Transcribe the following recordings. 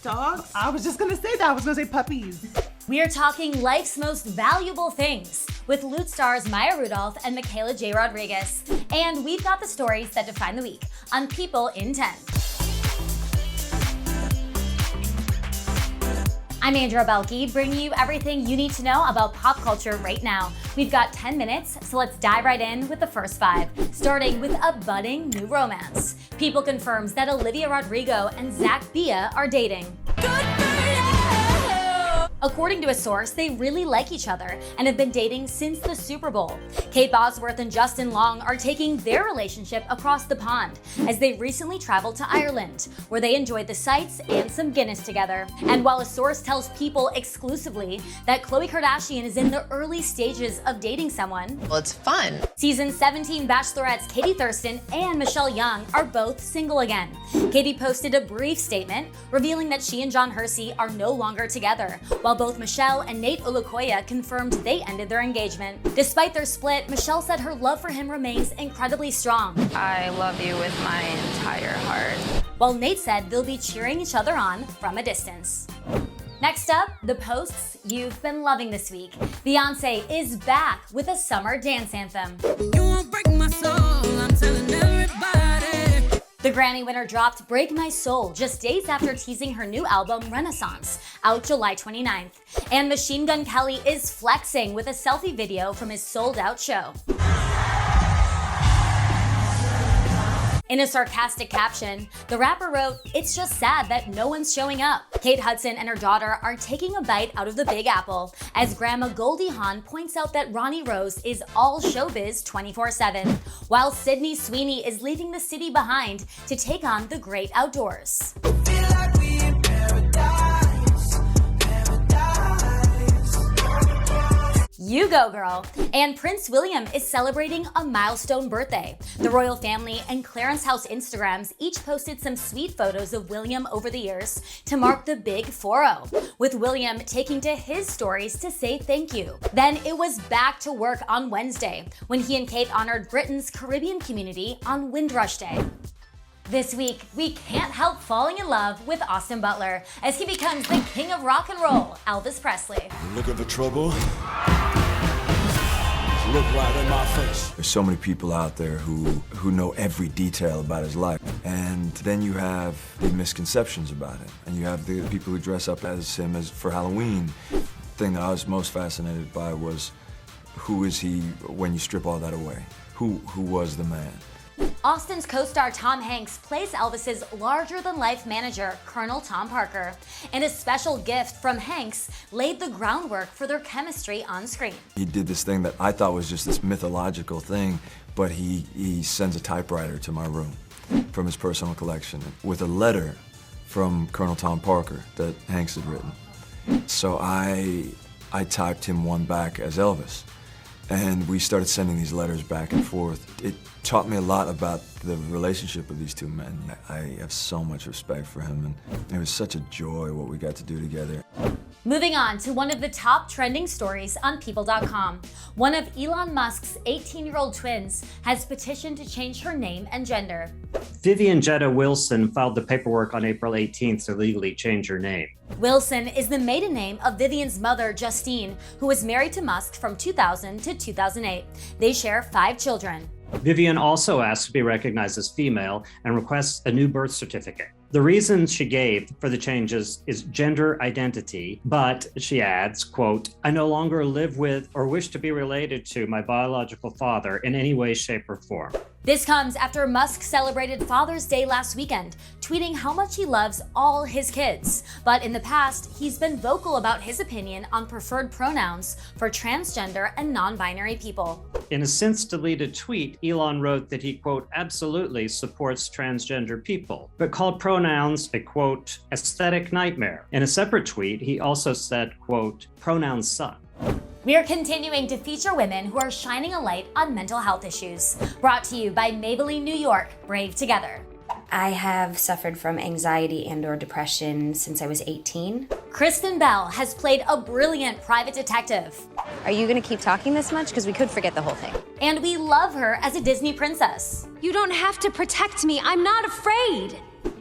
Dogs? I was just gonna say that. I was gonna say puppies. We are talking life's most valuable things with Loot stars Maya Rudolph and Michaela J. Rodriguez. And we've got the stories that define the week on People in 10. I'm Andrea Belke, bringing you everything you need to know about pop culture right now. We've got 10 minutes, so let's dive right in with the first 5, starting with a budding new romance. People confirms that Olivia Rodrigo and Zach Bia are dating. According to a source, they really like each other and have been dating since the Super Bowl. Kate Bosworth and Justin Long are taking their relationship across the pond as they recently traveled to Ireland, where they enjoyed the sights and some Guinness together. And while a source tells People exclusively that Khloé Kardashian is in the early stages of dating someone, well, it's fun. Season 17 Bachelorettes Katie Thurston and Michelle Young are both single again. Katie posted a brief statement revealing that she and John Hersey are no longer together, while both Michelle and Nate Olukoya confirmed they ended their engagement. Despite their split, Michelle said her love for him remains incredibly strong. I love you with my entire heart. While Nate said they'll be cheering each other on from a distance. Next up, the posts you've been loving this week. Beyoncé is back with a summer dance anthem. You won't break my soul, I'm telling everybody. The Grammy winner dropped Break My Soul just days after teasing her new album Renaissance, out July 29th. And Machine Gun Kelly is flexing with a selfie video from his sold-out show. In a sarcastic caption, the rapper wrote, "It's just sad that no one's showing up." Kate Hudson and her daughter are taking a bite out of the Big Apple, as Grandma Goldie Hawn points out that Ronnie Rose is all showbiz 24/7, while Sydney Sweeney is leaving the city behind to take on the great outdoors. You go, girl. And Prince William is celebrating a milestone birthday. The royal family and Clarence House Instagrams each posted some sweet photos of William over the years to mark the big 4-0, with William taking to his stories to say thank you. Then it was back to work on Wednesday, when he and Kate honored Britain's Caribbean community on Windrush Day. This week, we can't help falling in love with Austin Butler as he becomes the king of rock and roll, Elvis Presley. Look at the trouble. Look right in my face. There's so many people out there who know every detail about his life. And then you have the misconceptions about him. And you have the people who dress up as him for Halloween. The thing that I was most fascinated by was, who is he when you strip all that away? Who was the man? Austin's co-star Tom Hanks plays Elvis's larger-than-life manager, Colonel Tom Parker, and a special gift from Hanks laid the groundwork for their chemistry on screen. He did this thing that I thought was just this mythological thing, but he sends a typewriter to my room from his personal collection with a letter from Colonel Tom Parker that Hanks had written. So I typed him one back as Elvis. And we started sending these letters back and forth. It taught me a lot about the relationship of these two men. I have so much respect for him, and it was such a joy what we got to do together. Moving on to one of the top trending stories on People.com. One of Elon Musk's 18-year-old twins has petitioned to change her name and gender. Vivian Jetta Wilson filed the paperwork on April 18th to legally change her name. Wilson is the maiden name of Vivian's mother, Justine, who was married to Musk from 2000 to 2008. They share 5 children. Vivian also asked to be recognized as female and requests a new birth certificate. The reason she gave for the changes is gender identity, but she adds, quote, "I no longer live with or wish to be related to my biological father in any way, shape, or form." This comes after Musk celebrated Father's Day last weekend, tweeting how much he loves all his kids. But in the past, he's been vocal about his opinion on preferred pronouns for transgender and non-binary people. In a since-deleted tweet, Elon wrote that he, quote, "absolutely supports transgender people," but called pronouns a, quote, "aesthetic nightmare." In a separate tweet, he also said, quote, "pronouns suck." We are continuing to feature women who are shining a light on mental health issues. Brought to you by Maybelline New York, Brave Together. I have suffered from anxiety and/or depression since I was 18. Kristen Bell has played a brilliant private detective. Are you gonna keep talking this much? Because we could forget the whole thing. And we love her as a Disney princess. You don't have to protect me. I'm not afraid.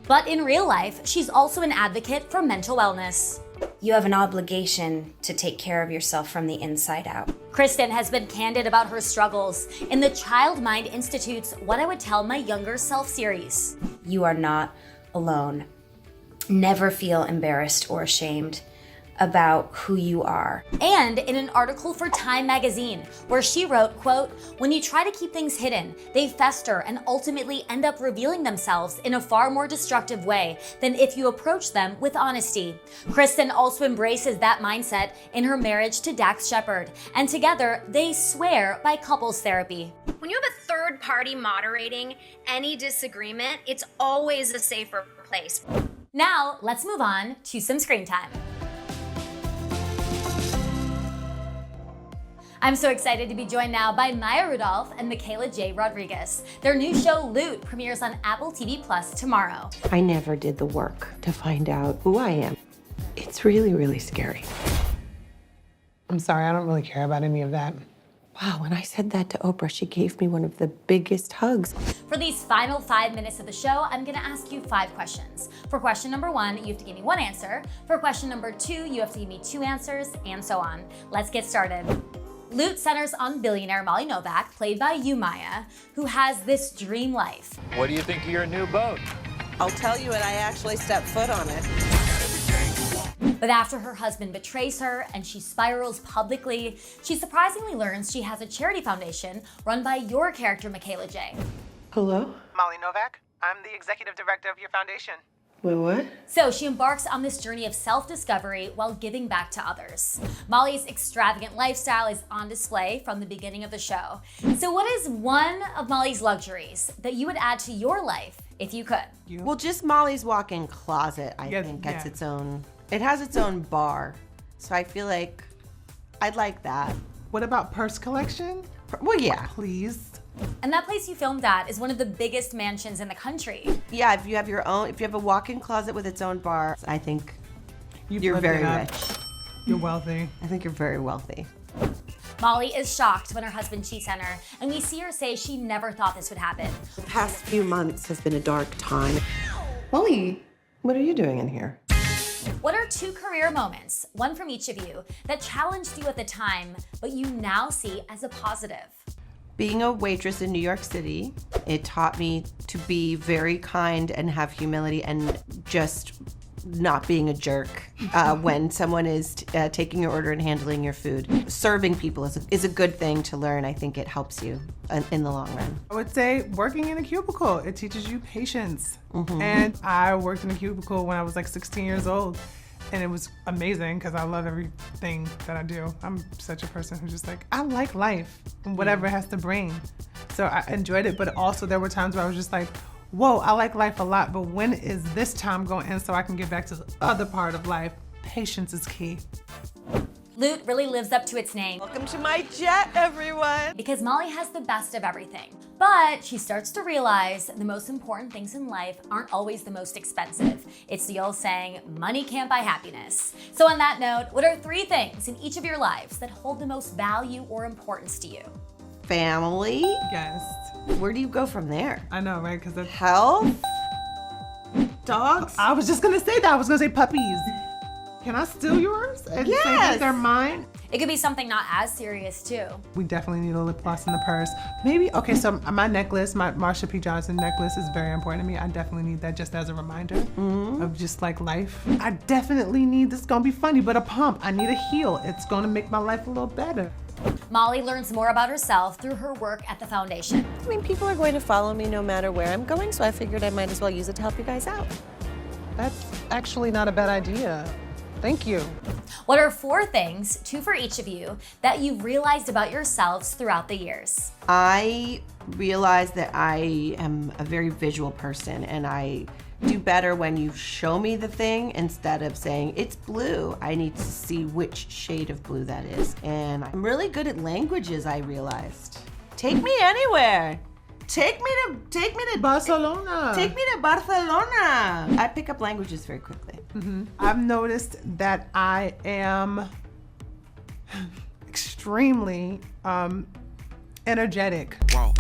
But in real life, she's also an advocate for mental wellness. You have an obligation to take care of yourself from the inside out. Kristen has been candid about her struggles in the Child Mind Institute's What I Would Tell My Younger Self series. You are not alone. Never feel embarrassed or ashamed about who you are. And in an article for Time magazine, where she wrote, quote, "When you try to keep things hidden, they fester and ultimately end up revealing themselves in a far more destructive way than if you approach them with honesty." Kristen also embraces that mindset in her marriage to Dax Shepard, and together they swear by couples therapy. When you have a third party moderating any disagreement, it's always a safer place. Now, let's move on to some screen time. I'm so excited to be joined now by Maya Rudolph and Michaela J. Rodriguez. Their new show, Loot, premieres on Apple TV Plus tomorrow. I never did the work to find out who I am. It's really, really scary. I'm sorry, I don't really care about any of that. Wow, when I said that to Oprah, she gave me one of the biggest hugs. For these final 5 minutes of the show, I'm gonna ask you 5 questions. For question number 1, you have to give me 1 answer. For question number 2, you have to give me 2 answers, and so on. Let's get started. Loot centers on billionaire Molly Novak, played by you, Maya, who has this dream life. What do you think of your new boat? I'll tell you when I actually step foot on it. But after her husband betrays her and she spirals publicly, she surprisingly learns she has a charity foundation run by your character, Michaela J. Hello? Molly Novak. I'm the executive director of your foundation. Wait, what? So she embarks on this journey of self-discovery while giving back to others. Molly's extravagant lifestyle is on display from the beginning of the show. So what is one of Molly's luxuries that you would add to your life if you could? Well, just Molly's walk-in closet, I think, gets its own, it has its own bar. So I feel like I'd like that. What about purse collection? Well, yeah. Please. And that place you filmed at is one of the biggest mansions in the country. Yeah, if you have your own, if you have a walk-in closet with its own bar, I think you're very rich. You're wealthy. I think you're very wealthy. Molly is shocked when her husband cheats on her, and we see her say she never thought this would happen. The past few months has been a dark time. Molly, what are you doing in here? What are 2 career moments, one from each of you, that challenged you at the time, but you now see as a positive? Being a waitress in New York City, it taught me to be very kind and have humility and just not being a jerk when someone is taking your order and handling your food. Serving people is a good thing to learn. I think it helps you in the long run. I would say working in a cubicle, it teaches you patience. And I worked in a cubicle when I was like 16 years old. And it was amazing because I love everything that I do. I'm such a person who's just like, I like life and whatever it has to bring. So I enjoyed it, but also there were times where I was just like, whoa, I like life a lot, but when is this time going to end so I can get back to the other part of life? Patience is key. Loot really lives up to its name. Welcome to my jet, everyone. Because Molly has the best of everything. But she starts to realize the most important things in life aren't always the most expensive. It's the old saying, money can't buy happiness. So on that note, what are 3 things in each of your lives that hold the most value or importance to you? Family. Yes. Where do you go from there? I know, right? Because that's Health. Dogs. I was just gonna say that. I was gonna say puppies. Can I steal yours and say that they're mine? It could be something not as serious too. We definitely need a lip gloss in the purse. Maybe, okay, so my necklace, my Marsha P. Johnson necklace is very important to me. I definitely need that just as a reminder of just like life. I definitely need, this is gonna be funny, but a pump. I need a heel. It's gonna make my life a little better. Molly learns more about herself through her work at the foundation. I mean, people are going to follow me no matter where I'm going, so I figured I might as well use it to help you guys out. That's actually not a bad idea. Thank you. What are 4 things, 2 for each of you, that you've realized about yourselves throughout the years? I realized that I am a very visual person, and I do better when you show me the thing instead of saying it's blue. I need to see which shade of blue that is. And I'm really good at languages, I realized. Take me anywhere. Take me to Barcelona. Take me to Barcelona. I pick up languages very quickly. I've noticed that I am extremely energetic. Yeah,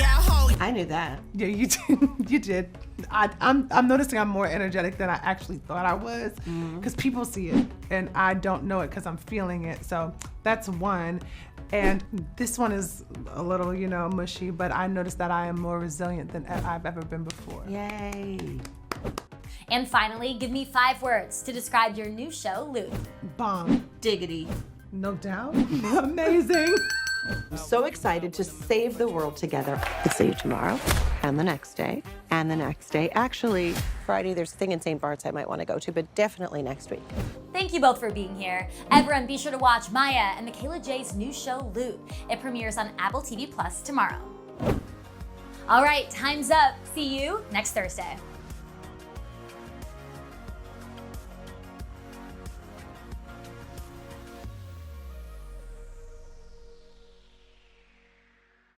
ho, I knew that. Yeah, you did. You did. I'm noticing I'm more energetic than I actually thought I was, because people see it and I don't know it because I'm feeling it. So that's one. And this one is a little, mushy, but I noticed that I am more resilient than I've ever been before. Yay. And finally, give me 5 words to describe your new show, Loot. Bomb. Diggity. No doubt. Amazing. I'm so excited to save the world together. I'll see you tomorrow, and the next day, and the next day. Actually, Friday there's a thing in St. Bart's I might want to go to, but definitely next week. Thank you both for being here. Everyone, be sure to watch Maya and Michaela J's new show, Loot. It premieres on Apple TV Plus tomorrow. All right, time's up. See you next Thursday.